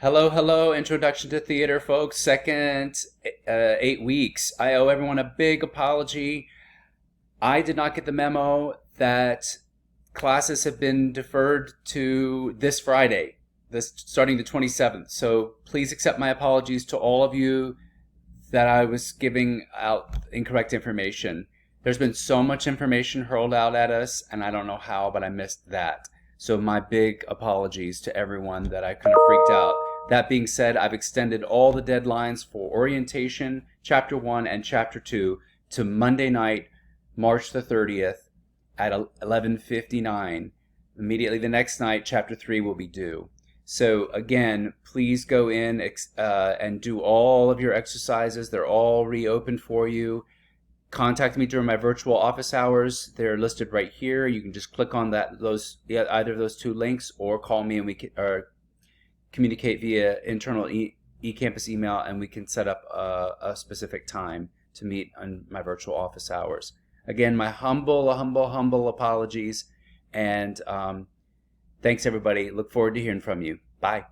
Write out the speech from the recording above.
Hello, hello, Introduction to Theater, folks. Second 8 weeks. I owe everyone a big apology. I did not get the memo that classes have been deferred to this Friday, starting the 27th. So please accept my apologies to all of you that I was giving out incorrect information. There's been so much information hurled out at us, and I don't know how, but I missed that. So my big apologies to everyone that I kind of freaked out. That being said, I've extended all the deadlines for orientation, Chapter 1 and Chapter 2 to Monday night, March the 30th at 11:59. Immediately the next night, Chapter 3 will be due. So again, please go in and do all of your exercises. They're all reopened for you. Contact me during my virtual office hours. They're listed right here. You can just click on either of those two links, or call me and we can communicate via internal eCampus email, and we can set up a specific time to meet on my virtual office hours. Again, my humble apologies, and thanks everybody. Look forward to hearing from you. Bye.